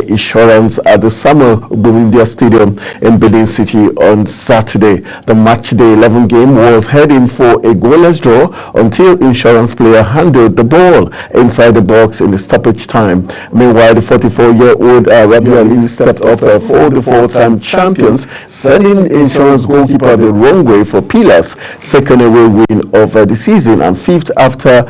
Insurance at the Samuel Ogbondia Stadium in Benin City on Saturday. The match day 11 game was heading for a goalless draw until Insurance player handled the ball inside the box in the stoppage time. Meanwhile, the 44-year-old Rabi Ali stepped up for the four-time champions, sending Insurance goalkeeper the wrong way for Pillars' second away win of the season and fifth after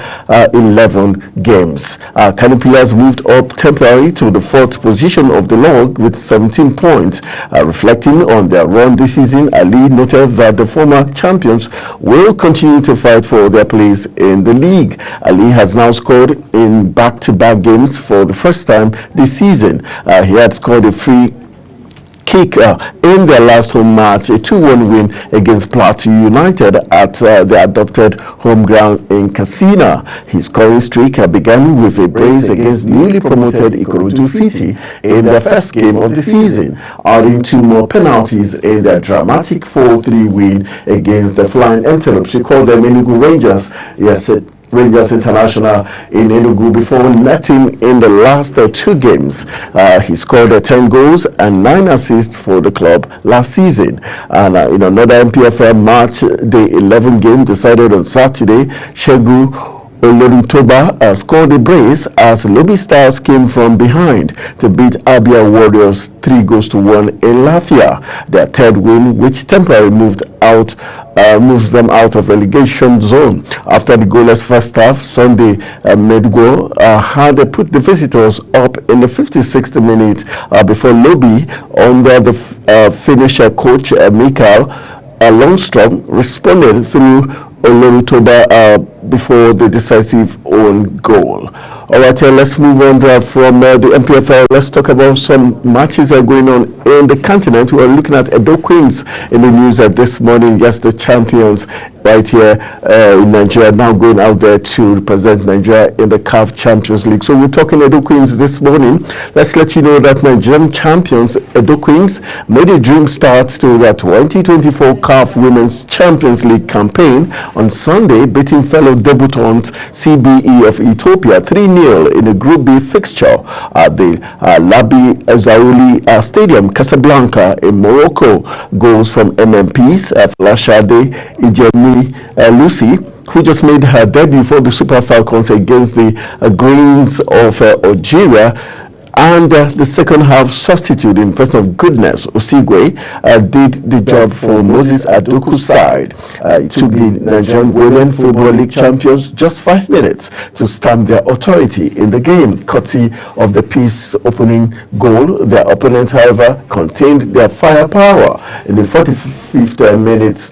11 games. Kano Pillars moved up temporarily to the fourth position of the log with 17 points. Reflecting on their run this season, Ali noted that the former champions will continue to fight for their place in the league. Ali has now scored in back-to-back games for the first time this season. He had scored a free kick in their last home match, a 2-1 win against Plateau United at the adopted home ground in Katsina. His scoring streak began with a brace against newly promoted Ikorodu City in their first game of the season, adding 2 more penalties in their dramatic 4-3 win against the Flying Antelopes. He called them Enugu Rangers. Yes, Rangers International in Enugu before netting in the last 2 games. He scored 10 goals and 9 assists for the club last season. And in another MPFL match, the 11 game decided on Saturday, Shegu Olorutoba scored a brace as Lobby Stars came from behind to beat Abia Warriors 3-1 in Lafia. Their third win, which temporarily moves them out of relegation zone. After the goalless first half, Sunday Medgo had put the visitors up in the 56th minute before Lobby, under the finisher coach Michael Longstrom, responded through Olorutoba before the decisive own goal. All right, let's move on from the MPFL. Let's talk about some matches that are going on in the continent. We are looking at Edo Queens in the news this morning. Yes, the champions right here in Nigeria, now going out there to represent Nigeria in the CAF Champions League. So we're talking Edo Queens this morning. Let's let you know that Nigerian champions Edo Queens made a dream start to their 2024 CAF Women's Champions League campaign on Sunday, beating fellow debutant CBE of Ethiopia 3-0 in a Group B fixture at the Labi Zaouli Stadium, Casablanca in Morocco. Goals from MMPs Flashade Ijemi Lucy, who just made her debut for the Super Falcons against the Greens of Algeria, and the second half substitute in person of Goodness Osigwe did the job for Moses Adoku's side. It took the Nigerian Women Football League champions just 5 minutes to stamp their authority in the game, courtesy of the piece opening goal. Their opponent, however, contained their firepower in the 45th minute,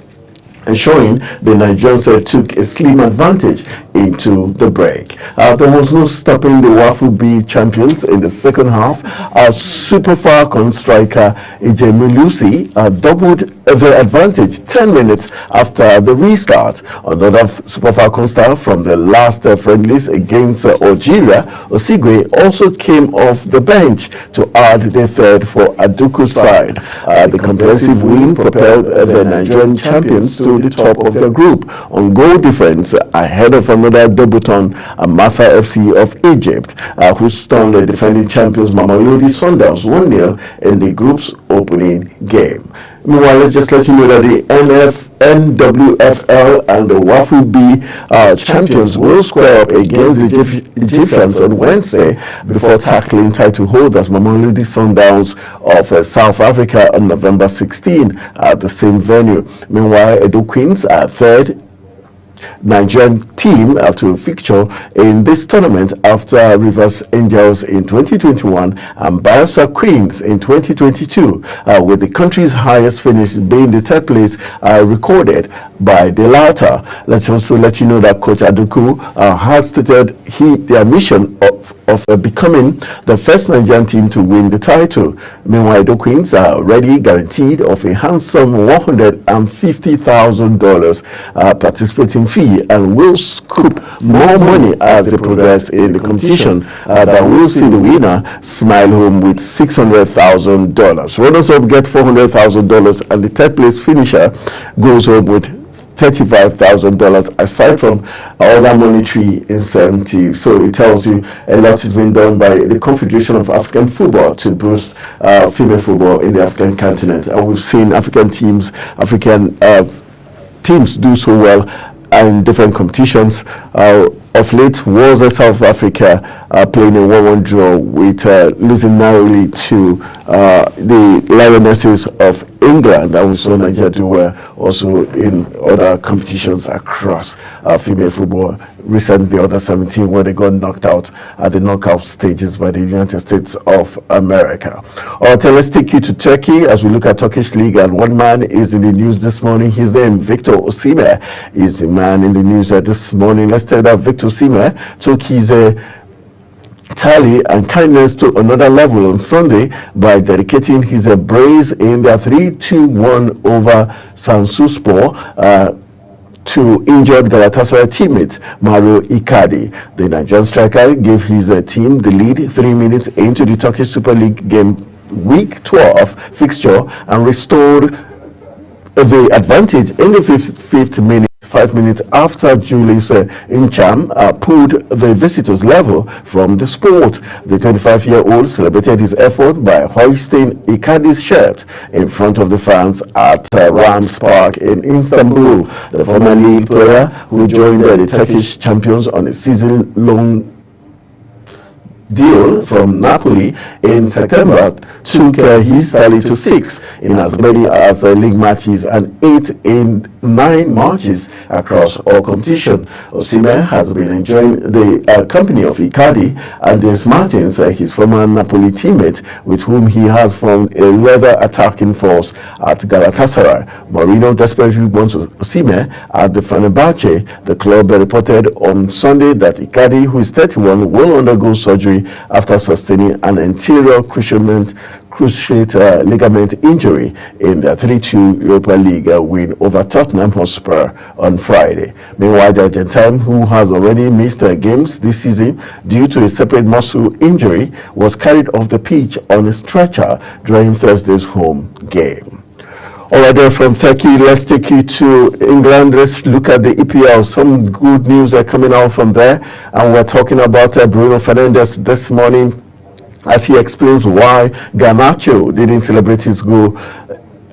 ensuring the Nigerians took a slim advantage into the break. There was no stopping the Wafu B champions in the second half as Super Falcon striker Ijemi Lucy doubled the advantage 10 minutes after the restart. Another Super Falcon star from the last friendlies against Algeria, Osigwe, also came off the bench to add the third for Aduku's side. The comprehensive win propelled the Nigerian champions to the top of their group on goal difference ahead of another debutant, Massa FC of Egypt, who stunned the defending champions Mamelodi Sundowns 1-0 in the group's opening game. Meanwhile, let's just let you know that the NWFL and the Wafu B champions will square up against the Egyptians on Wednesday before tackling title holders Mamelodi Sundowns of South Africa on November 16 at the same venue. Meanwhile, Edo Queens are third Nigerian team to feature in this tournament after Rivers Angels in 2021 and Bayelsa Queens in 2022, with the country's highest finish being the third place recorded by the latter. Let's also let you know that Coach Aduku has stated their mission of becoming the first Nigerian team to win the title. Meanwhile, the Queens are already guaranteed of a handsome $150,000 participating fee and will scoop more money as they progress in the competition. That will see the winner smile home with $600,000. Runners-up get $400,000 and the third place finisher goes home with $35,000 aside from other monetary incentives. So it tells you a lot has been done by the Confederation of African Football to boost female football in the African continent. And we've seen African teams do so well in different competitions. Of late was South Africa playing a 1-1 draw with losing narrowly to the Lionesses of England, and we saw Nigeria do well also in other competitions across female football. Recently, under 17, where they got knocked out at the knockout stages by the United States of America. All right, let's take you to Turkey as we look at Turkish league, and one man is in the news this morning. His name, Victor Osimhen, is the man in the news this morning. Let's tell that Victor Osimhen took his tally and kindness to another level on Sunday by dedicating his brace in their 3-2-1 over Samsunspor to injured Galatasaray teammate Mario Icardi. The Nigerian striker gave his team the lead 3 minutes into the Turkish Super League game week 12 fixture and restored the advantage in the fifth minute. 5 minutes after Julius Incham pulled the visitors level from the sport. The 25-year-old celebrated his effort by hoisting Icardi's shirt in front of the fans at Rams Park in Istanbul. The former league player who joined the Turkish champions on a season-long deal from Napoli in September took his tally to 6 in as many as league matches and 8 in 9 matches across all competition. Osimhen has been enjoying the company of Icardi and Dries Mertens, his former Napoli teammate, with whom he has formed a leather attacking force at Galatasaray. Mourinho desperately wants Osimhen at the Fenerbahce. The club reported on Sunday that Icardi, who is 31, will undergo surgery after sustaining an anterior cruciate ligament injury in the 3-2 Europa League win over Tottenham Hotspur on Friday. Meanwhile, the Argentine, who has already missed games this season due to a separate muscle injury, was carried off the pitch on a stretcher during Thursday's home game. All right, there from Turkey, let's take you to England. Let's look at the EPL. Some good news are coming out from there, and we're talking about Bruno Fernandes this morning as he explains why Garnacho didn't celebrate his goal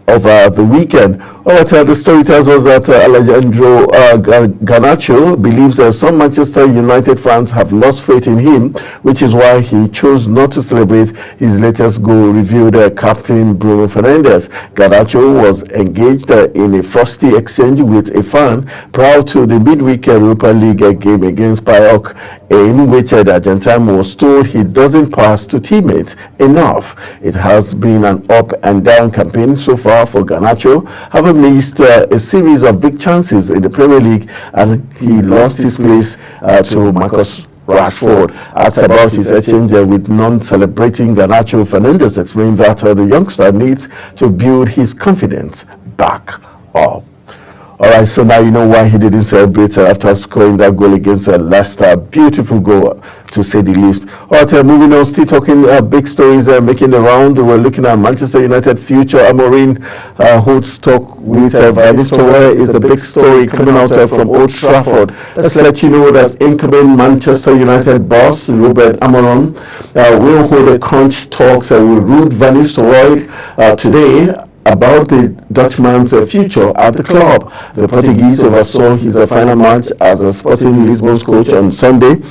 over the weekend. The story tells us that Alejandro Garnacho believes that some Manchester United fans have lost faith in him, which is why he chose not to celebrate his latest goal, revealed Captain Bruno Fernandes. Garnacho was engaged in a frosty exchange with a fan prior to the midweek Europa League game against PAOK, in which the Argentine was told he doesn't pass to teammates enough. It has been an up and down campaign so far for Garnacho, having missed a series of big chances in the Premier League, and he lost his place to Marcus Rashford. Asked about his exchange with non-celebrating Garnacho, Fernandes explained that the youngster needs to build his confidence back up. All right, so now you know why he didn't celebrate after scoring that goal against Leicester. Beautiful goal, to say the least. All right, moving on, still talking big stories making the round. We're looking at Manchester United future. Amorim holds talk with Van Nistelrooy is the big story coming out from Old Trafford. Let's let you know that incoming Manchester United boss Ruben Amorim will hold a crunch talks with Ruud Van Nistelrooy today about the Dutchman's future at the club. The Portuguese oversaw his final match as a Sporting Lisbon's coach on Sunday,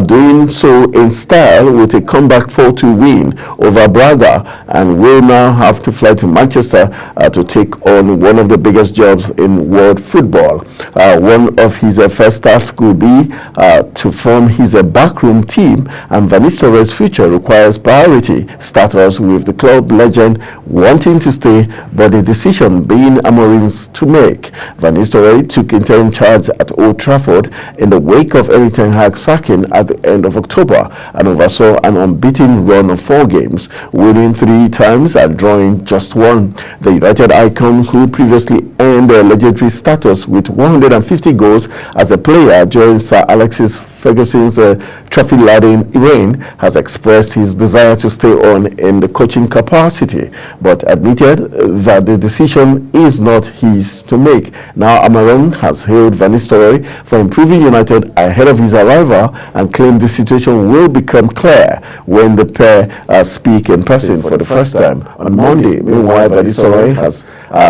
doing so in style with a comeback 4-2 win over Braga, and will now have to fly to Manchester to take on one of the biggest jobs in world football. One of his first tasks could be to form his backroom team, and Van Nistelrooy's future requires priority status, with the club legend wanting to stay, but the decision being Amorim's to make. Van Nistelrooy took interim charge at Old Trafford in the wake of Erik ten Hag's sacking at the end of October, and oversaw an unbeaten run of 4 games, winning 3 times and drawing just 1. The United icon, who previously earned a legendary status with 150 goals as a player during Sir Alex's Ferguson's trophy-laden reign, has expressed his desire to stay on in the coaching capacity, but admitted that the decision is not his to make. Now, Amaron has hailed Van Nistelrooy for improving United ahead of his arrival and claimed the situation will become clear when the pair speak in person for the first time on Monday. Meanwhile, Van Nistelrooy has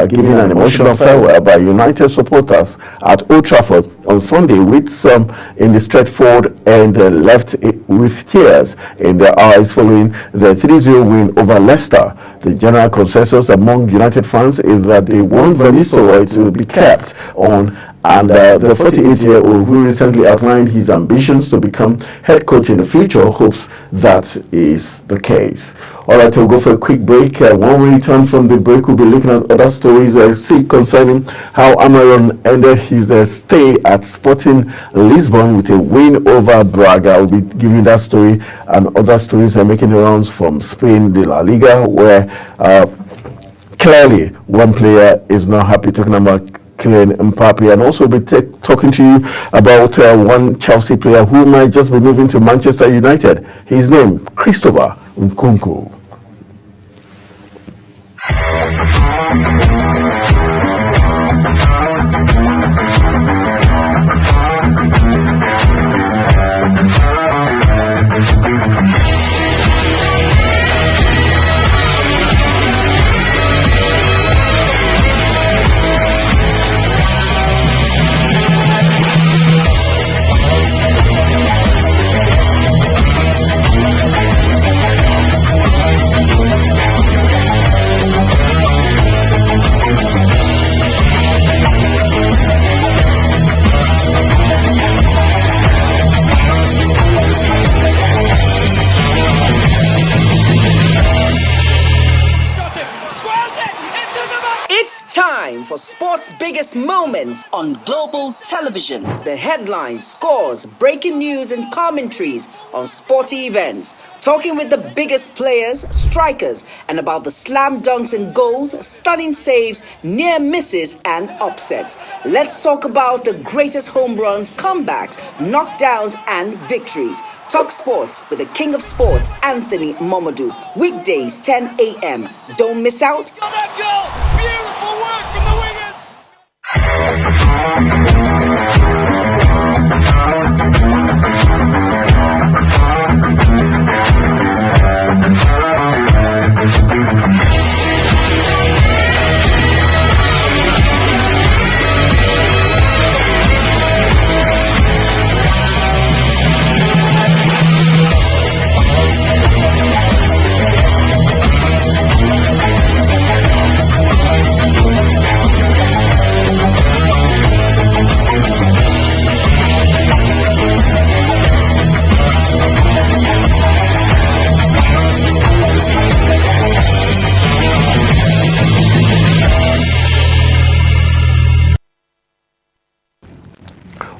given an emotional farewell by United supporters at Old Trafford on Sunday, with some in the Stretford and left with tears in their eyes following the 3-0 win over Leicester. The general consensus among United fans is that they want Van Nistelrooy to be kept on, and the 48-year-old, who recently outlined his ambitions to become head coach in the future, hopes that is the case. All right, we'll go for a quick break. When we return from the break, we'll be looking at other stories concerning how Amaron ended his stay at Sporting Lisbon with a win over Braga. We'll be giving that story, and other stories are making the rounds from Spain, the La Liga, where clearly one player is not happy, talking about Kylian Mbappe, and also be talking to you about one Chelsea player who might just be moving to Manchester United. His name, Christopher Nkunku. Time for sports' biggest moments on global television. The headlines, scores, breaking news, and commentaries on sporty events. Talking with the biggest players, strikers, and about the slam dunks and goals, stunning saves, near misses, and upsets. Let's talk about the greatest home runs, comebacks, knockdowns, and victories. Talk Sports with the King of Sports, Anthony Momodu. Weekdays, 10 a.m. Don't miss out. Oh, that goal! Beautiful work from the wingers!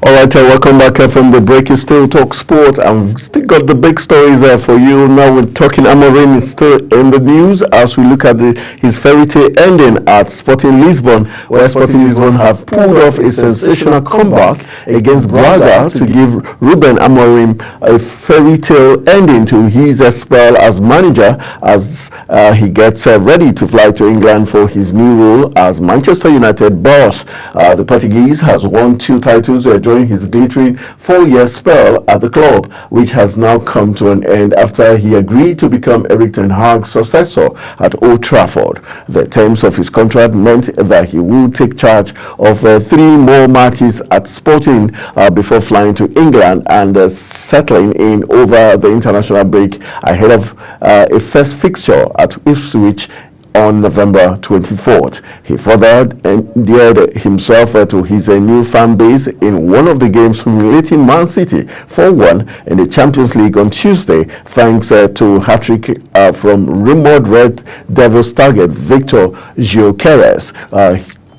Alright, welcome back from the break. You still talk sport, and we've still got the big stories for you. Now we're talking Amarin is still in the news as we look at his fairy tale ending at Sporting Lisbon, where Sporting Lisbon have pulled off a sensational comeback against Braga to give Ruben Amorim a fairy tale ending to his spell as manager, as he gets ready to fly to England for his new role as Manchester United boss. The Portuguese has won 2 titles during his glittering 4-year spell at the club, which has now come to an end after he agreed to become Erik ten Hag's successor at Old Trafford. The terms of his contract meant that he will take charge of 3 more matches at Sporting before flying to England and settling in over the international break ahead of a first fixture at Ipswich on November 24th. He further endeared himself to his new fan base in one of the games humiliating Man City 4-1 in the Champions League on Tuesday, thanks to hat-trick from rumored Red Devils target Victor Gyökeres.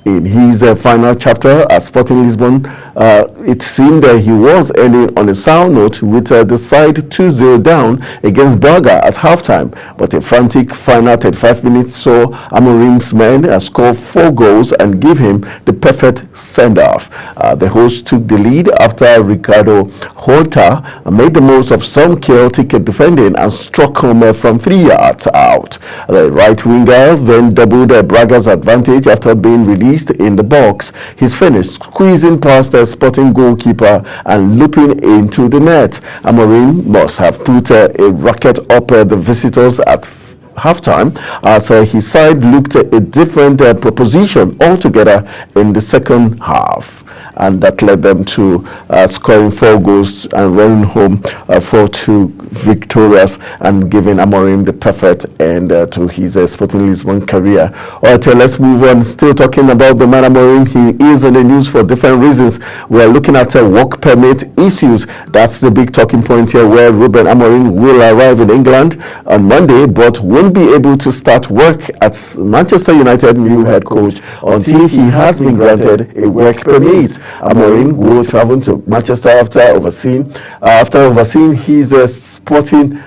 In his final chapter at Sporting Lisbon, it seemed that he was ending on a sound note with the side 2-0 down against Braga at halftime. But a frantic final 35 minutes saw Amorim's men score 4 goals and give him the perfect send-off. The hosts took the lead after Ricardo Horta made the most of some chaotic defending and struck home from 3 yards out. The right winger then doubled Braga's advantage after being released in the box. He's finished squeezing past the Sporting goalkeeper and looping into the net. Amorim must have put a racket up the visitors at halftime as his side looked at a different proposition altogether in the second half, and that led them to scoring 4 goals and running home 4-2 victorious and giving Amorim the perfect end to his Sporting Lisbon career. All right, let's move on. Still talking about the man Amorim. He is in the news for different reasons. We are looking at work permit issues. That's the big talking point here, where Ruben Amorim will arrive in England on Monday but won't be able to start work at Manchester United new head coach until he has been granted a work permit. Amorim will travel to Manchester after overseeing his Sporting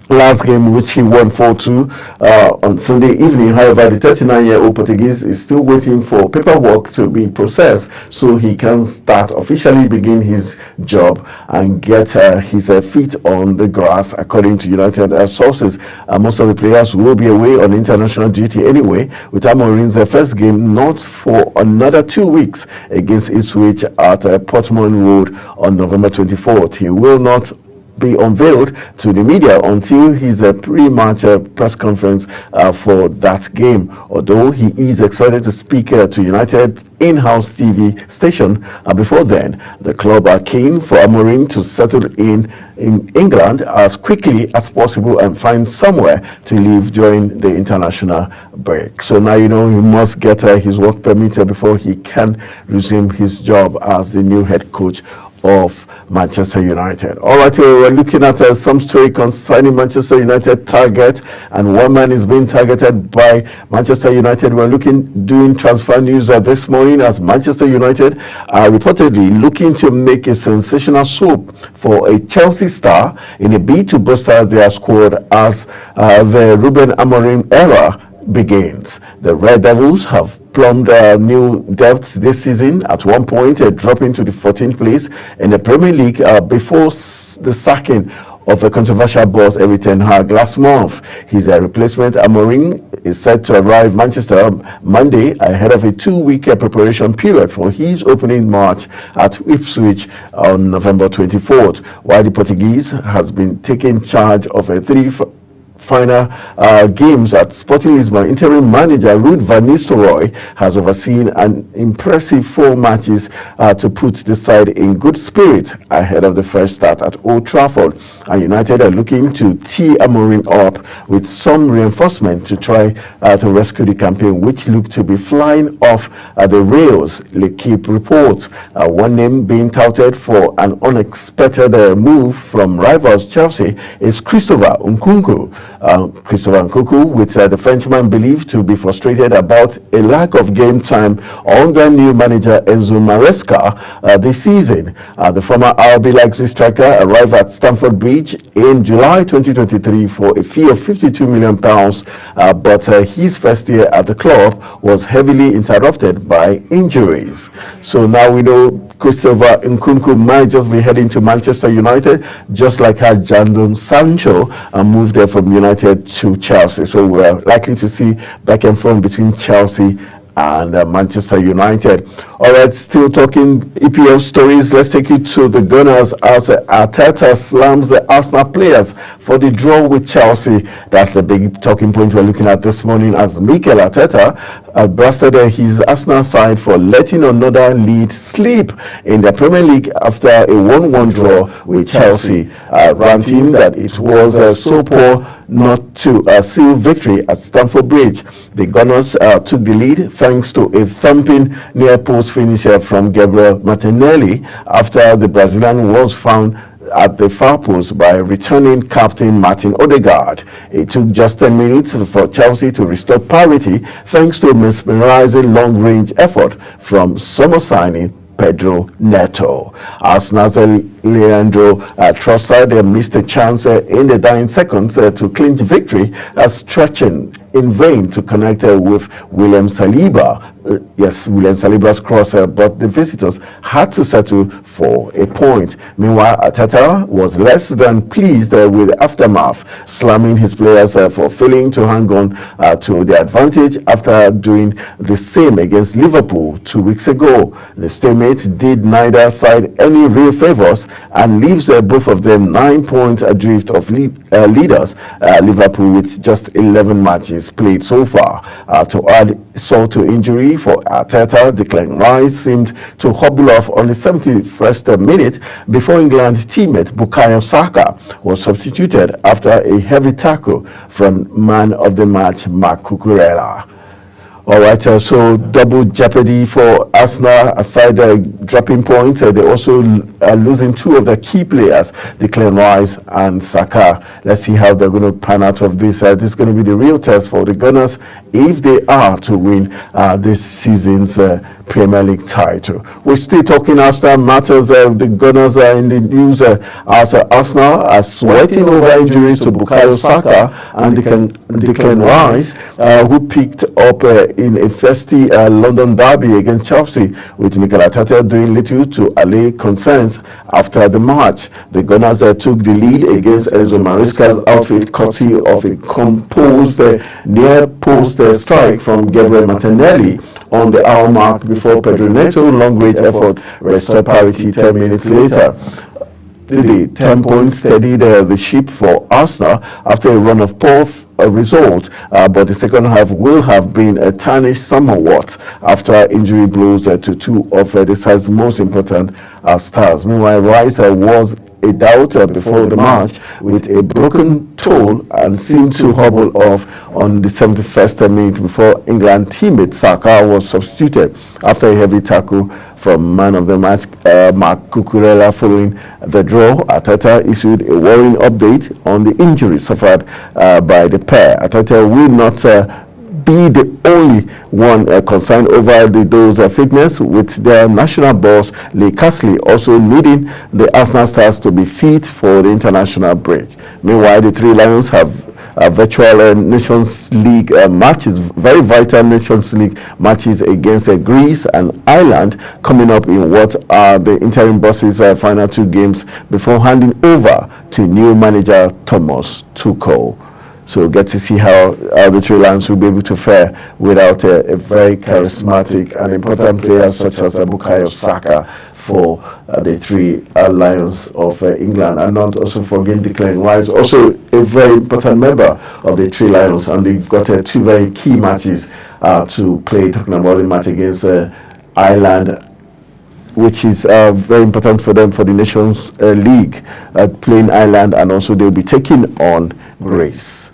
last game, which he won 4-2 on Sunday evening. However, the 39-year-old Portuguese is still waiting for paperwork to be processed so he can officially begin his job and get his feet on the grass, according to United sources. Most of the players will be away on international duty anyway, with Amorim's first game not for another 2 weeks against Ipswich at Portman Road on November 24th. He will not be unveiled to the media until his pre-match press conference for that game, although he is expected to speak to United in-house TV station. Before then, the club are keen for Amorim to settle in England as quickly as possible and find somewhere to live during the international break. So now he must get his work permit before he can resume his job as the new head coach of Manchester United. All right, we're looking at some story concerning Manchester United target, and one man is being targeted by Manchester United. We're doing transfer news this morning as Manchester United are reportedly looking to make a sensational swoop for a Chelsea star in a bid to bolster their squad as the Ruben Amorim era begins. The Red Devils have plumbed new depths this season, at one point dropping to the 14th place in the Premier League before the sacking of a controversial boss Erik ten Hag last month. His replacement Amorim is set to arrive Manchester Monday ahead of a 2-week preparation period for his opening match at Ipswich on November 24th, while the Portuguese has been taking charge of a 3 final games at Sporting Lisbon. Interim manager Ruud van Nistelrooy has overseen an impressive 4 matches to put the side in good spirit ahead of the first start at Old Trafford. And United are looking to tee Amorim up with some reinforcement to try to rescue the campaign, which look to be flying off the rails. L'Equipe reports one name being touted for an unexpected move from rivals Chelsea is Christopher Nkunku. Christopher Nkunku, with the Frenchman believed to be frustrated about a lack of game time under new manager Enzo Maresca this season. The former RB Leipzig striker arrived at Stamford Bridge in July 2023 for a fee of £52 million, but his first year at the club was heavily interrupted by injuries. So now we know Christopher Nkunku might just be heading to Manchester United, just like how Jadon Sancho moved there from United to Chelsea. So we're likely to see back and forth between Chelsea and Manchester United. All right, still talking EPL stories. Let's take you to the Gunners as Arteta slams the Arsenal players for the draw with Chelsea. That's the big talking point we're looking at this morning, as Mikel Arteta blasted his Arsenal side for letting another lead slip in the Premier League after a 1-1 draw with Chelsea, ranting that it was so poor not to seal victory at Stamford Bridge. The Gunners took the lead thanks to a thumping near post finisher from Gabriel Martinelli after the Brazilian was found at the far post by returning captain Martin Odegaard. It took just 10 minutes for Chelsea to restore parity thanks to a mesmerizing long-range effort from summer signing Pedro Neto. Arsenal's Leandro Trossard missed a chance in the dying seconds to clinch victory, stretching in vain to connect with William Saliba. William Saliba's cross, but the visitors had to settle for a point. Meanwhile, Arteta was less than pleased with the aftermath, slamming his players for failing to hang on to the advantage after doing the same against Liverpool 2 weeks ago. The stalemate did neither side any real favours and leaves both of them 9 points adrift of leaders, Liverpool with just 11 matches played so far. To add salt to injury for Arteta, Declan Rice seemed to hobble off on the 71st minute before England teammate Bukayo Saka was substituted after a heavy tackle from man of the match Marc Cucurella. All right, so double jeopardy for Arsenal. Aside dropping points, they also are losing two of their key players, Declan Rice and Saka. Let's see how they're going to pan out of this. This is going to be the real test for the Gunners if they are to win this season's Premier League title. We're still talking Arsenal matters. The Gunners are in the news as Arsenal are sweating over injuries to Bukayo Saka and Declan Rice, who picked up in a festy London derby against Chelsea, with Mikel Arteta doing little to allay concerns after the match. The Gunners took the lead against Enzo Maresca's outfit courtesy of a composed near-post strike from Gabriel Martinelli on the hour mark before Pedro Neto long-range effort restored parity 10 minutes later. The 10 points steadied the ship for Arsenal after a run of poor result, but the second half will have been tarnished somewhat after injury blows to two of the side's most important stars. Meanwhile, Rice was a doubt before the match with a broken toe and seemed to hobble off on the 71st minute before England teammate Saka was substituted after a heavy tackle from man of the match Marc Cucurella. Following the draw, Arteta issued a worrying update on the injury suffered by the pair. Arteta will not be the only one concerned over those fitness, with their national boss Lee Carsley also needing the Arsenal stars to be fit for the international break. Meanwhile, the Three Lions have virtual Nations League matches, very vital Nations League matches against Greece and Ireland coming up in what are the interim bosses' final two games before handing over to new manager Thomas Tuchel. So get to see how the Three Lions will be able to fare without a very charismatic and important player such as Bukayo Saka for the Three Lions of England. And not also forget Declan Rice, also a very important member of the Three Lions, and they've got two very key matches to play, talking about the match against Ireland, which is very important for them for the Nations League, playing Ireland, and also they'll be taking on Greece.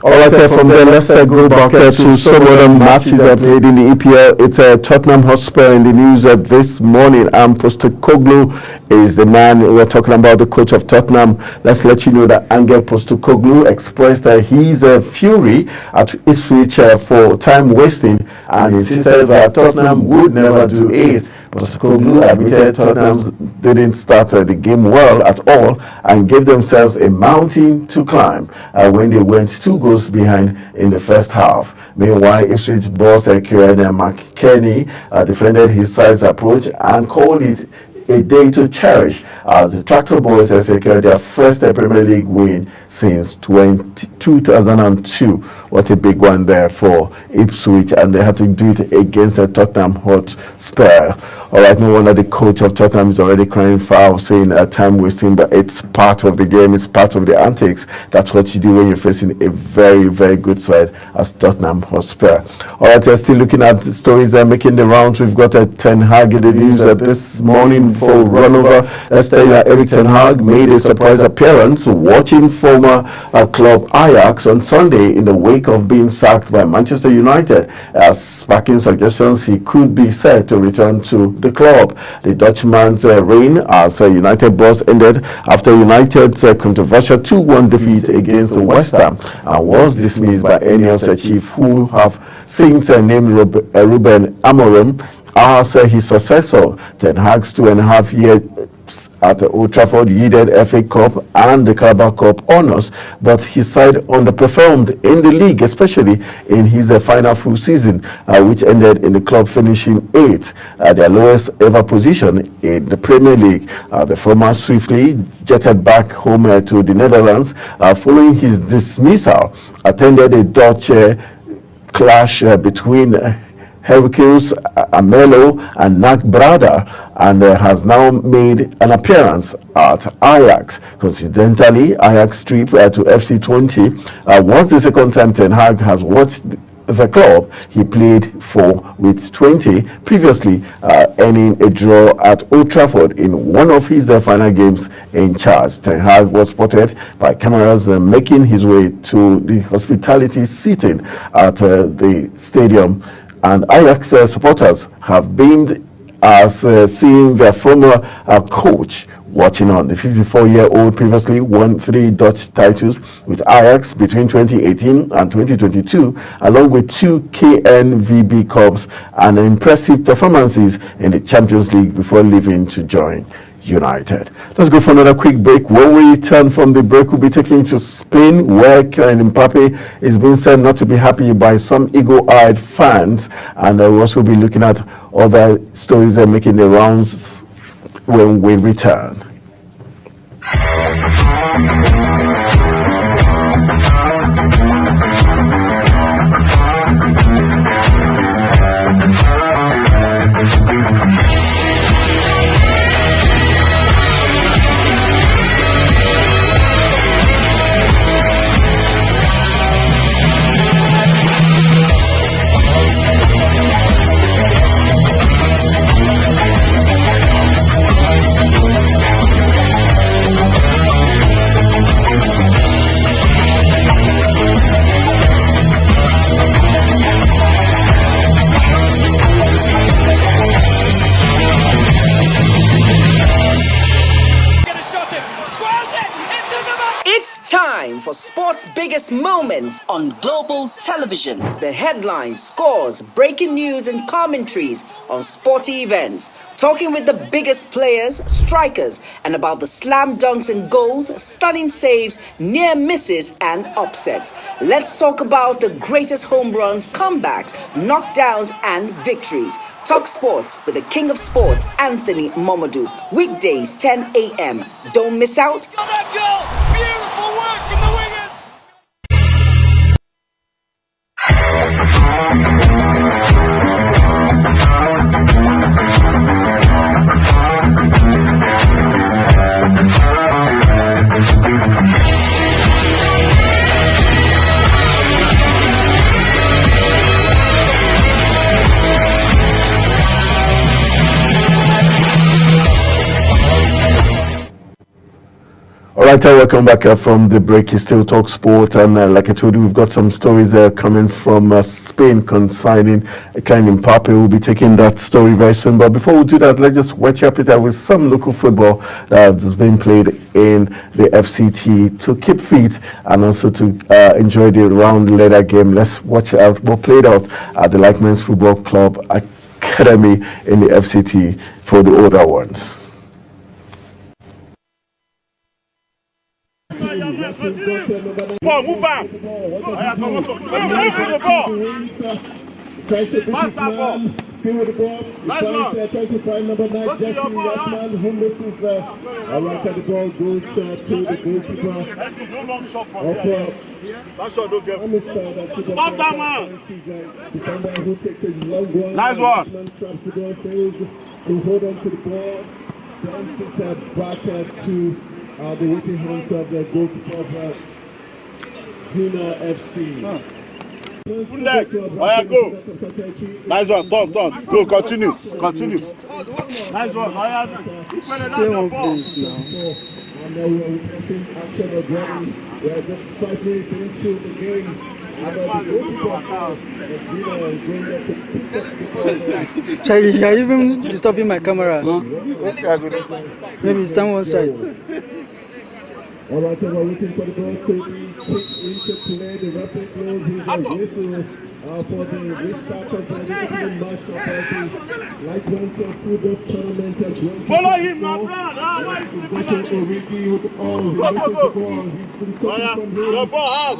All right, from there, let's go back to some other matches played in the EPL. It's Tottenham Hotspur in the news this morning, and Postecoglou is the man we're talking about, the coach of Tottenham. Let's let you know that Angel Postecoglou expressed his fury at Ipswich for time wasting and insisted that Tottenham would never do it. Postecoglou admitted Tottenham didn't start the game well at all and gave themselves a mountain to climb when they went 2 goals behind in the first half. Meanwhile, Ipswich boss Kieran McKennie defended his side's approach and called it a day to cherish as the Tractor Boys secured their first Premier League win since 2002. What a big one there for Ipswich, and they had to do it against the Tottenham Hotspur. All right, no wonder the coach of Tottenham is already crying foul, saying time wasting, but it's part of the game, it's part of the antics. That's what you do when you're facing a very, very good side as Tottenham Hotspur. All right, still looking at the stories that are making the rounds. We've got Ten Hag in the news this morning. for runover Stella Erik ten Hag made a surprise appearance watching former club Ajax on Sunday in the wake of being sacked by Manchester United, sparking suggestions he could be set to return to the club. The Dutchman's reign as United boss ended after United's controversial 2-1 defeat against West Ham and was dismissed by Ineos chief, who have since named Ruben Amorim as his successor. Ten Hag's 2.5 years at Old Trafford yielded FA Cup and the Carabao Cup honours, but his side underperformed in the league, especially in his final full season, which ended in the club finishing 8th, their lowest ever position in the Premier League. The former swiftly jetted back home to the Netherlands following his dismissal, attended a Dutch clash between Heracles Amelo and NAC Brada, and has now made an appearance at Ajax. Coincidentally, Ajax trip to FC20 was the second time Ten Hag has watched the club he played for with 20, previously earning a draw at Old Trafford in one of his final games in charge. Ten Hag was spotted by cameras making his way to the hospitality seating at the stadium, and Ajax supporters have been seeing their former coach watching on. The 54-year-old previously won 3 Dutch titles with Ajax between 2018 and 2022, along with 2 KNVB Cups and impressive performances in the Champions League before leaving to join United. Let's go for another quick break. When we return from the break, we'll be taking to Spain, where Kylian Mbappe is being said not to be happy by some eagle-eyed fans, and we'll also be looking at other stories that are making the rounds when we return. It's time for sports' biggest moments on global television. The headlines, scores, breaking news, and commentaries on sporty events. Talking with the biggest players, strikers, and about the slam dunks and goals, stunning saves, near misses, and upsets. Let's talk about the greatest home runs, comebacks, knockdowns, and victories. Talk sports with the king of sports, Anthony Momodu. Weekdays, 10 a.m. Don't miss out. Got that goal! Beautiful work from the wingers! All right, welcome back from the break. You still talk sport, and like I told you, we've got some stories coming from Spain concerning Kylian Mbappe. We'll be taking that story very soon. But before we do that, let's just whet your appetite with some local football that has been played in the FCT to keep fit and also to enjoy the round leather game. Let's watch out what played out at the Lycmans Football Club Academy in the FCT for the older ones. Paul, move out. Tries to beat his man, still with the ball. Tries to find number 9, Jesse Rashman, who misses right at the ball, goes to the goalkeeper. Stop that man. Defender who takes a long one. Nice one. Traps the ball, fails to hold on to the ball, sends it back to the waiting hands of the goalkeeper of Zuna FC. Leg. Oya, go. Nice one. Turn. Go. Continue. Nice one. Oya. Stay on place now. And now we are witnessing action already. We are just 5 minutes into the game. And the goalkeeper has been going up to pick up the ball. Charlie, you're even disturbing my camera. Maybe stand one side. All right, so we're waiting for the ball to be kicked into play. The referee blows his whistle for the restart of the match of the Light Wednesday football tournament. Follow him, my brother. Origi with the ball. He misses the ball. He's been taken from him. The ball out.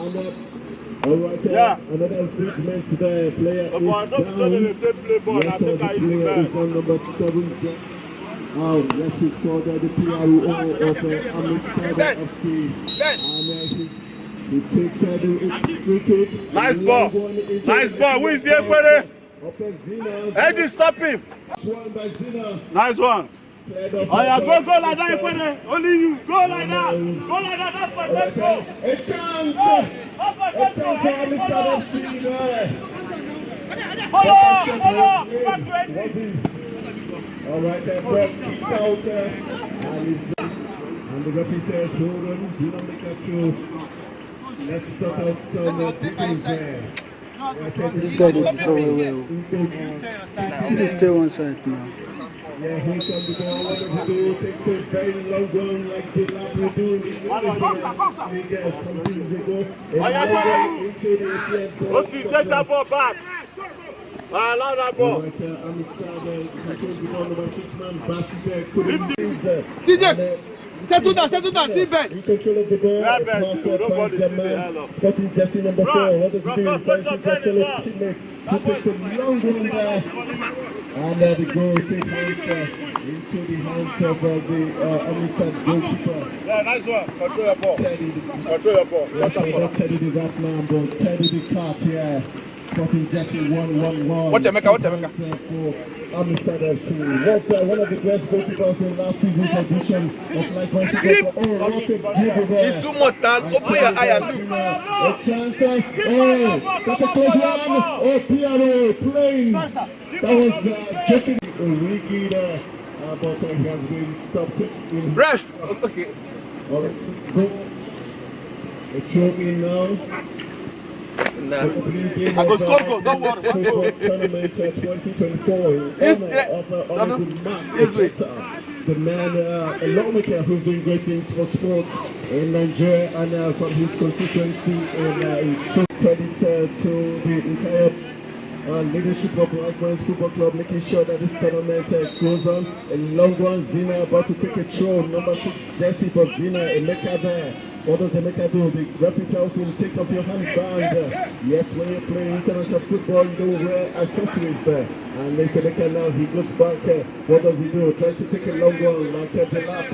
All right, another infringement there. Player is down. Yes, the player is on number 7. Oh, yes, he scored the PRO of Amistad FC. And he takes the free kick. Nice ball. Who is there, buddy? Eddie, stop him. Nice one. Oh, yeah, go like that, buddy. Only you. Go like that. That's my first goal. A chance for Amistad FC there. Follow. All right, that ball kicked out and the referee says, hold on, do not make that through. Let's sort out some details there. This guy did this very well. Please stay one side now. Yeah, here comes the ball. What does he do? Takes a very long run like the lap we do in the English League some seasons ago. Into the Let's see, take that ball back. Allow that ball. CJ, settle down, sit back. In control of the ball, spotting Jesse number 4. What does he do? He finds his fellow teammate. He takes a long one there. And the goal safe hands into the hands of the Amistad goalkeeper. Yeah, nice one. Control your ball. Teddy Watch the rat man, but Teddy the cat, yeah. Spotting Jesse 1-1-1. Watch Emeka. For Amistad FC. Was one of the best goalkeepers in last season's edition of Light Wednesday. Oh, what a dribble there. It's too much time. Open your eye and look. A chance. That's a close one. Oh, Piano playing. That was joking. Origi there. But he has been stopped. Ref. Okay. All right. Go. A throw in now. Nah. The opening game I go of score, don't worry. football tournament 2024 in honor of Honorable Mark the man, a lawmaker who's doing great things for sports in Nigeria and from his constituency, and show credit to the entire leadership of Light Wednesday Football Club, making sure that this tournament goes on. A long one, Zina about to take a throw. Number 6 jersey for Zina, Emeka there. What does Emeka do? The referee tells him, take off your handband. Yes, when you're playing international football, you don't wear accessories there. And they say, Emeka now, he goes back. What does he do? Tries to take a long one, like the lap.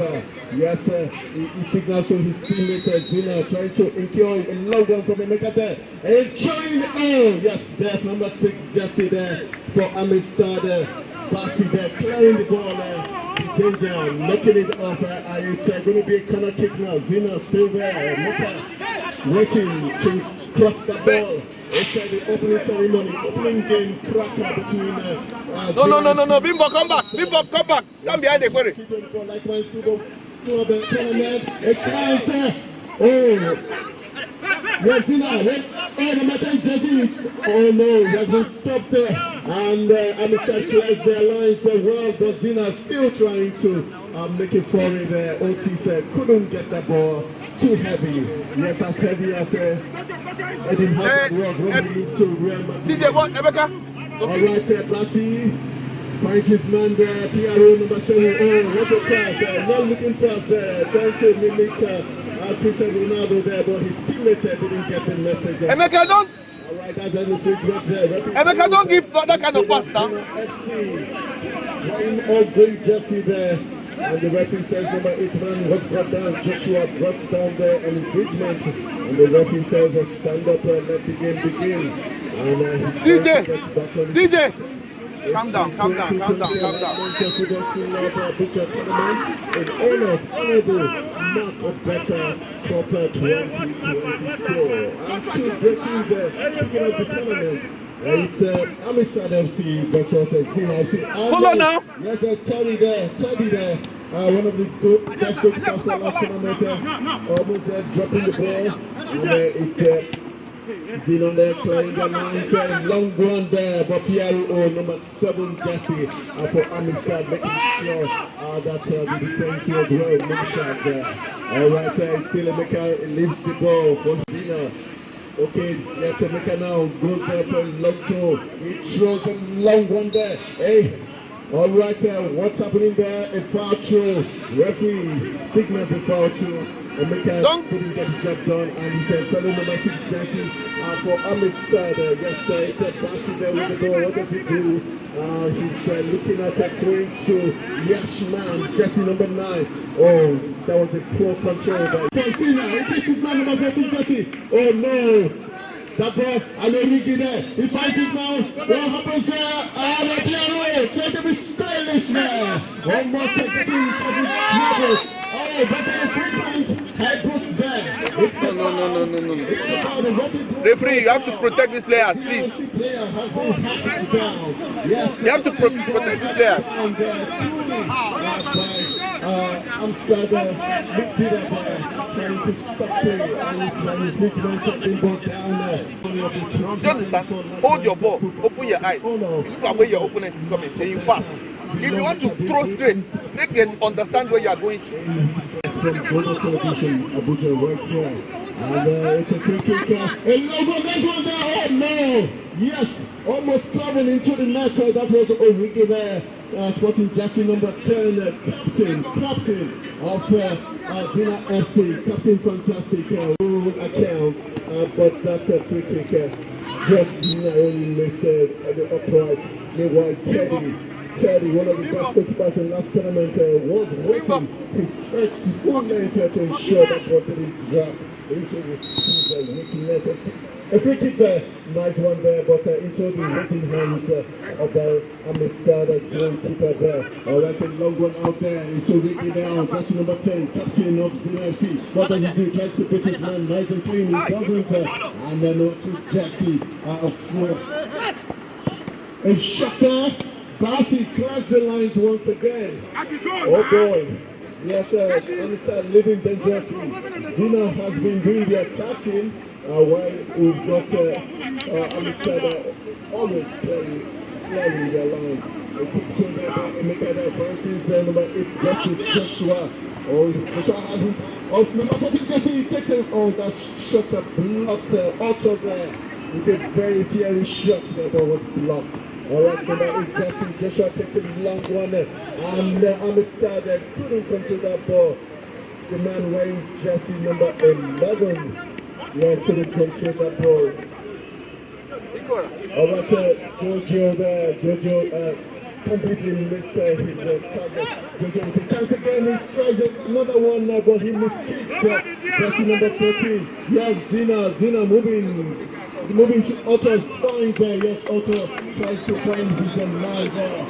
Yes, he signals to his teammate, Zina, tries to incur a long one from Emeka there. And trying, yes, there's number 6 Jesse there for Amistad. Bassi there, clearing the ball danger, knocking it off. It's going to be a corner kick now. Zina still there. Moka waiting to cross the ball. It's the opening ceremony, opening game cracker between. No. Bimbo, come back. Stand behind the quarry. Like my football club tournament. A chance. Oh. Yes, Zina. Oh, number 10 Jesse. Oh no, he has been stopped there. And Amistad clears their lines well, but Zina still trying to make it forward there. Otis couldn't get the ball, too heavy. Yes, as heavy as Eddie Hazard was when he moved to Real Madrid. CJ, what? Emeka? Alright, Blasi finds his man there, PRO number 7. Oh, what a pass, not looking pass, trying to mimic Cristiano Ronaldo there, but his teammate didn't get the message. Emeka, don't. Alright, that's a free throw there. Emeka, don't give that kind of pass now. FC, wearing all green jersey there. And the referee says number 8 man was brought down. Joshua brought down there an infringement. And the referee says stand up and let the game begin. And DJ! Calm down, calm down, calm down, calm down. Manchester Football Club Butcher Tournament in honor of Honorable Mark Obeta Proper 2024. And two breaking the kicking of the tournament. It's Amistad FC versus Zina FC. Hold on now. Yes, Teddy there. One of the best goalkeepers for last tournament. Almost dropping the ball. And it's Zina there clearing the lines. Long one there, but PRO number 7 Jesse for Amistad, making sure that the defense was well marshaled there. Alright, still Emeka leaves the ball for Zina. Okay, yes, Emeka now goes there for long throw. He throws a long one there. Hey, all right, what's happening there? A foul throw. Referee signals a foul throw. Emeka couldn't get the job done, and he said, fellow number 6 Jesse for Amistad. Yes, it's a Bassi there with the ball. What does he do? He's looking at a throwing to Yashman, Jesse number 9. Oh, that was a poor control by Zina. He takes his man number 14, Jesse. Oh no! That ball, and then Ricky there. He finds it now. What happens there? The PRO trying to be stylish there. Almost getting himself in trouble. Oh, that's a treatment. High boots there. It's No. It's about the Referee, you have to protect these players, please. Player has been hacked down. Yes, You have to protect these players. And Amsterdam midfielder there trying to stop play, and it's an improvement of the ball down there. Do you understand? Hold your ball, open your eyes. Look at where your opponent is coming, then you pass. If you want to throw straight, they can understand where you are going to. From Global Television, Abuja right here. And it's a free kick. A logo, there's one there. Oh no! Yes, almost coming into the net. That was Origi there. Sporting Jesse number 10, captain of Zina FC. Captain fantastic account. But that's a free kick. Just only missed the upright. Meanwhile, Teddy, one of the best goalkeepers in last tournament, was waiting. He stretched full length to ensure that ball didn't drop into the waiting net. A free kick there, nice one there, but into the waiting hands of Amistad goalkeeper there. Alright, a long one out there. It's Ricky there, Jesse number 10, captain of Zina FC. What does he do? Tries to beat his man, nice and clean. He doesn't. And then on to Jesse of a shocker. Bassi clears the lines once again. Oh boy. Yes, Amistad living dangerously. Zina has been doing the attacking, while we've got Amistad always playing their lines. A quick change there by Emeka there, for instance, number 8, Joshua. Oh, Joshua hasn't. Oh, number 14, Jesse takes it. Oh, that shot blocked out of there. With a very fiery shot that was blocked. Alright, number 8, Jesse. Joshua takes a long one, and Amistad couldn't control that ball. The man wearing Jesse number 11 couldn't control that ball. Alright, Jojo there. Jojo completely missed his target. Jojo with a chance again. He tries another one, but he mistakes Jesse number 14. Yes, Zina moving to Otto, finds there. Yes, Otto tries to find vision live there.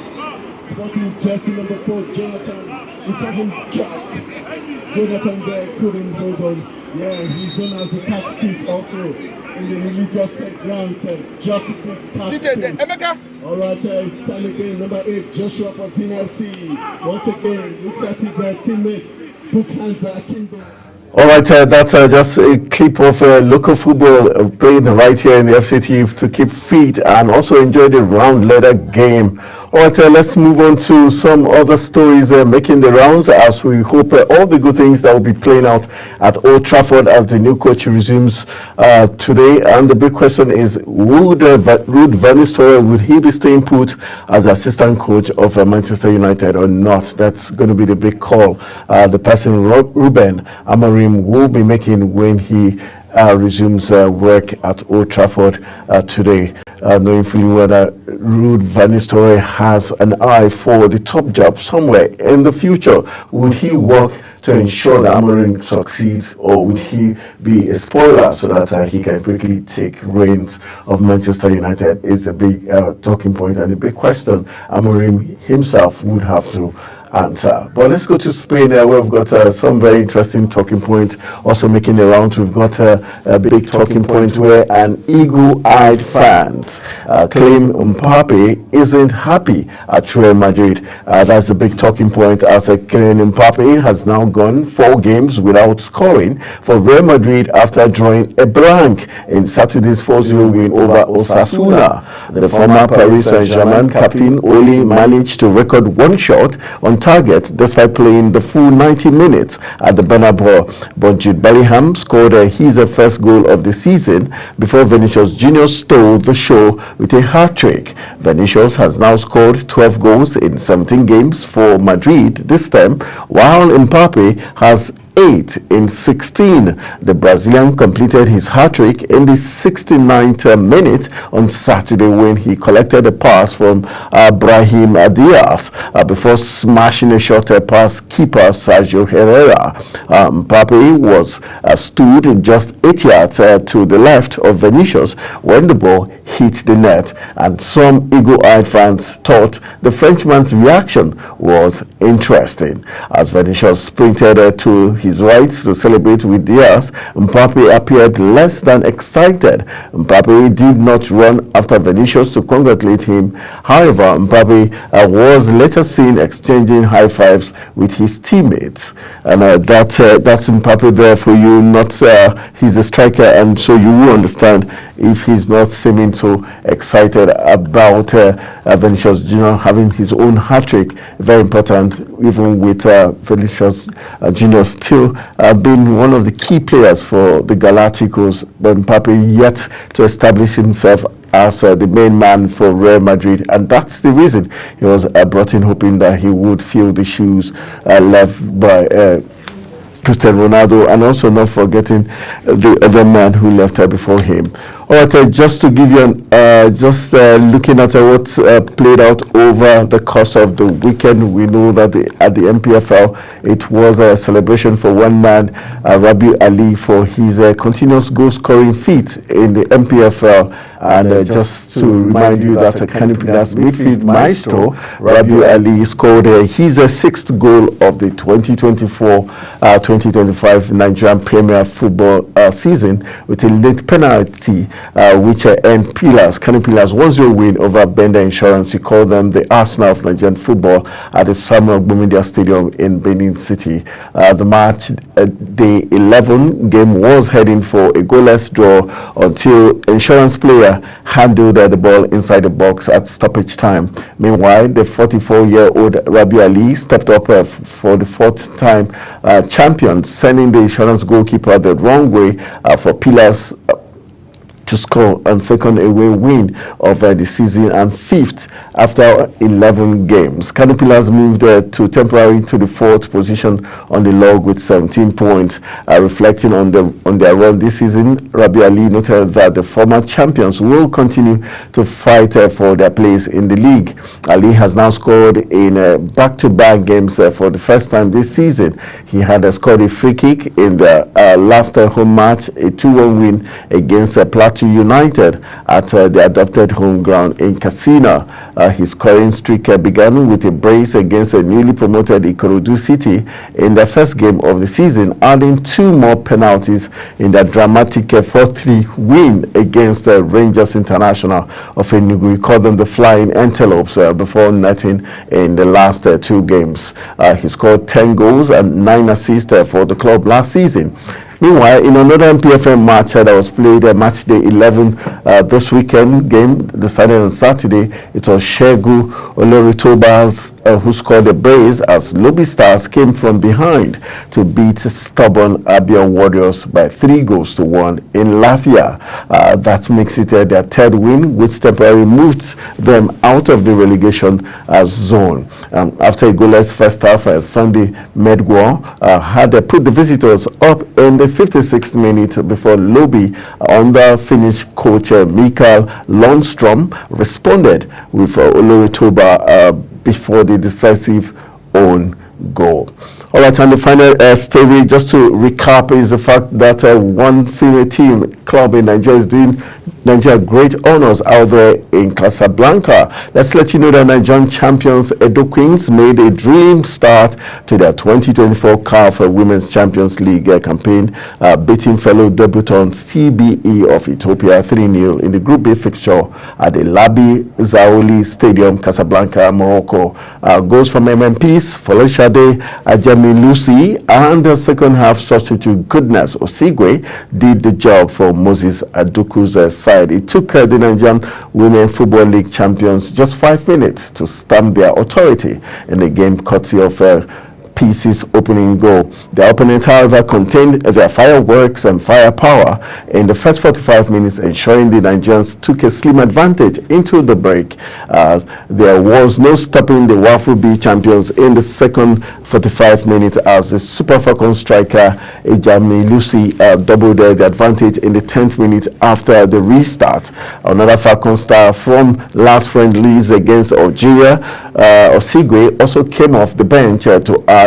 Spotting Jesse number 4, Jonathan. He got him jack. Jonathan there couldn't hold on. Yeah, he's known as a cat piece also in the religious grounds. Jockey cat Emeka. Alright, it's time again. Number 8, Joshua for Zina FC. Once again, looks at his teammate. Puts hands at Kimbo. All right, that's just a clip of local football played right here in the FCT to keep fit and also enjoy the round leather game. All right, let's move on to some other stories making the rounds as we hope all the good things that will be playing out at Old Trafford as the new coach resumes today. And the big question is, would Ruud van Nistelrooy, would he be staying put as assistant coach of Manchester United or not? That's going to be the big call. The person Ruben Amorim will be making when he resumes work at Old Trafford today, knowing fully whether Ruud van Nistelrooy has an eye for the top job somewhere in the future. Would he work to ensure that Amorim succeeds, or would he be a spoiler so that he can quickly take reins of Manchester United? Is a big talking point and a big question Amorim himself would have to answer. But let's go to Spain, where we've got some very interesting talking points also making the rounds. We've got a big talking point where an eagle-eyed fans claim Mbappe isn't happy at Real Madrid. That's the big talking point, as Kylian Mbappe has now gone 4 games without scoring for Real Madrid after drawing a blank in Saturday's 4-0 win over Osasuna. The former Paris Saint-Germain captain only managed to record 1 shot on target despite playing the full 90 minutes at the Bernabeu. But Jude Bellingham scored his first goal of the season before Vinicius Junior stole the show with a hat-trick. Vinicius has now scored 12 goals in 17 games for Madrid this term, while Mbappe has 8 in 16. The Brazilian completed his hat-trick in the 69th minute on Saturday when he collected a pass from Brahim Diaz before smashing a shot past keeper Sergio Herrera. Mbappe was stood just 8 yards to the left of Vinicius when the ball hit the net, and some eagle-eyed fans thought the Frenchman's reaction was interesting. As Vinicius sprinted to his right to celebrate with Diaz, Mbappe appeared less than excited. Mbappe did not run after Vinicius to congratulate him. However, Mbappe was later seen exchanging high fives with his teammates, and that's Mbappe there for you. Not he's a striker, and so you will understand if he's not seeming so excited about Vinicius Junior having his own hat-trick. Very important, even with Vinicius Junior still being one of the key players for the Galacticos, but Mbappe yet to establish himself as the main man for Real Madrid, and that's the reason he was brought in, hoping that he would fill the shoes left by Cristiano Ronaldo, and also not forgetting the other man who left before him. All right, just to give you looking at what played out over the course of the weekend, we know that at the MPFL, it was a celebration for one man, Rabiu Ali, for his continuous goal-scoring feat in the MPFL. And just to remind you that Canipilas midfield maestro, Rabiu Ali, scored his 6th goal of the 2024-2025 Nigerian Premier Football season with a late penalty, which earned Canipilas 1-0 win over Bender Insurance. He called them the Arsenal of Nigerian football at the Samuel Gbomindia Stadium in Benin City. The match day 11 game was heading for a goalless draw until Insurance player handled the ball inside the box at stoppage time. Meanwhile, the 44-year-old Rabiu Ali stepped up for the 4th time champion, sending the Insurance goalkeeper the wrong way for Pillars to score and second away win of the season and 5th after 11 games. Canipilas moved to temporarily to the 4th position on the log with 17 points. Reflecting on their run this season, Rabiu Ali noted that the former champions will continue to fight for their place in the league. Ali has now scored in back-to-back games for the first time this season. He had scored a free kick in the last home match, a 2-1 win against Plateau United at the adopted home ground in Katsina. His scoring streak began with a brace against a newly promoted Ikorodu City in the first game of the season, adding 2 more penalties in the dramatic 4-3 win against Rangers International of Enugu. He called them the Flying Antelopes before netting in the last 2 games. He scored 10 goals and 9 assists for the club last season. Meanwhile, in another MPFL match that was played, match day 11 this weekend game decided on Saturday, it was Shegun Olorutobas who scored the brace as Lobby Stars came from behind to beat stubborn Abia Warriors by 3-1 in Lafia. That makes it their 3rd win, which temporarily moved them out of the relegation zone. After a goalless first half, Sunday Medgwa had put the visitors up in the 56th minute before Lobby, under Finnish coach Mikael Lundstrom, responded with Oloritoba before the decisive own goal. All right, and the final story, just to recap, is the fact that one female team club in Nigeria is doing Nigeria great honors out there in Casablanca. Let's let you know that Nigerian champions Edo Queens made a dream start to their 2024 CAF Women's Champions League campaign, beating fellow debutant CBE of Ethiopia 3-0 in the Group B fixture at the Labi Zaoli Stadium, Casablanca, Morocco. Goals from MMPs, Folashade Ajami Lucy, and the second half substitute Goodness Osigwe did the job for Moses Aduku's side. It took the Nigerian Women Football League champions just 5 minutes to stamp their authority in the game, courtesy of PC's opening goal. The opponent, however, contained their fireworks and firepower in the first 45 minutes, ensuring the Nigerians took a slim advantage into the break. There was no stopping the Wafu B champions in the second 45 minutes as the Super Falcons striker Ejami Lucy doubled the advantage in the 10th minute after the restart. Another Falcon star from last friendlies against Algeria, Osigwe, also came off the bench to add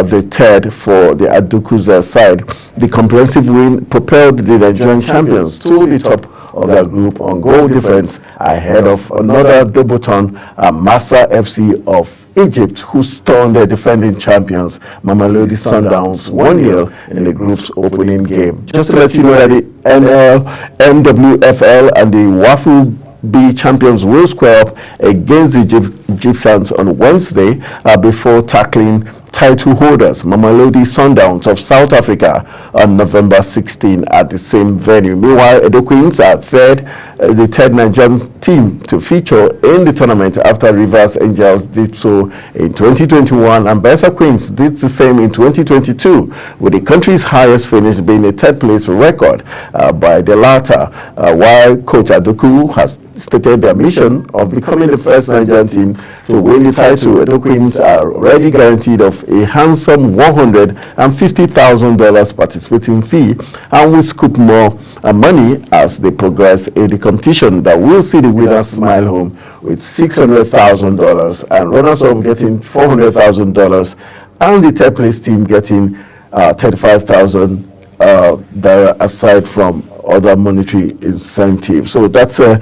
the third for the Aduku's side. The comprehensive win propelled the Nigerian champions to the top of their group on goal difference ahead of another debutant, Massa FC of Egypt, who stunned the defending champions Mamelodi Sundowns 1-0 in the group's opening game. Just to let you know that the NL, NWFL and the Wafu B champions will square up against the Egyptians on Wednesday before tackling title holders Mamelodi Sundowns of South Africa on November 16 at the same venue. Meanwhile, Edo Queens are the third Nigerian team to feature in the tournament after Rivers Angels did so in 2021 and Bayelsa Queens did the same in 2022, with the country's highest finish being a third place record by the latter, while Coach Aduku has stated their mission of becoming the first Nigerian team to win the title. Edo Queens are already guaranteed of a handsome $150,000 participating fee and will scoop more money as they progress in the competition that will see the winners smile home with $600,000 and runners-up getting $400,000 and the third place team getting $35,000 aside from other monetary incentives. So that's all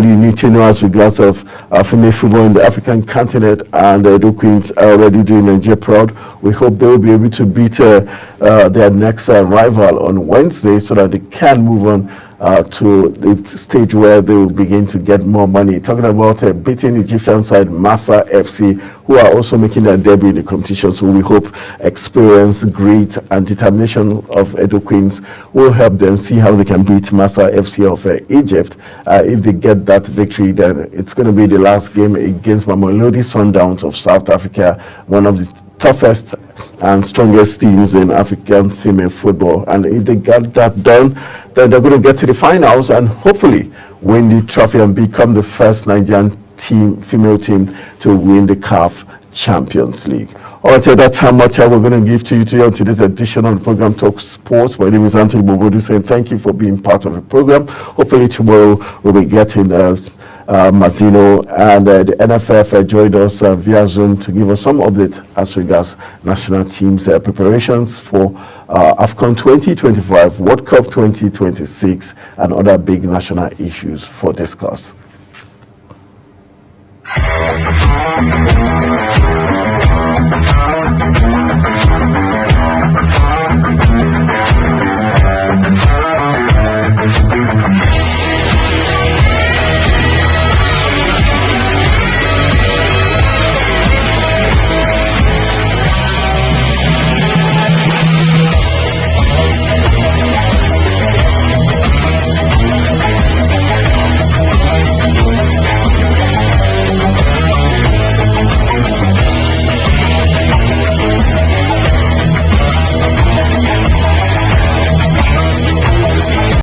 you need to know as regards of female football in the African continent, and the Edo Queens are already doing Nigeria proud. We hope they will be able to beat their next rival on Wednesday so that they can move on to the stage where they will begin to get more money. Talking about beating Egyptian side Massa FC, who are also making their debut in the competition. So we hope experience, grit, and determination of Edo Queens will help them see how they can beat Massa FC of Egypt. If they get that victory, then it's going to be the last game against Mamelodi Sundowns of South Africa, one of the toughest and strongest teams in African female football. And if they get that done, then they're going to get to the finals and hopefully win the trophy and become the first Nigerian female team to win the CAF Champions League. All right, so that's how much we're going to give to you today on today's edition of the program Talk Sports. My name is Anthony Bogodu saying thank you for being part of the program. Hopefully tomorrow we'll be getting Mazzino and the NFF joined us via Zoom to give us some update as regards national teams' preparations for AFCON 2025, World Cup 2026, and other big national issues for discuss.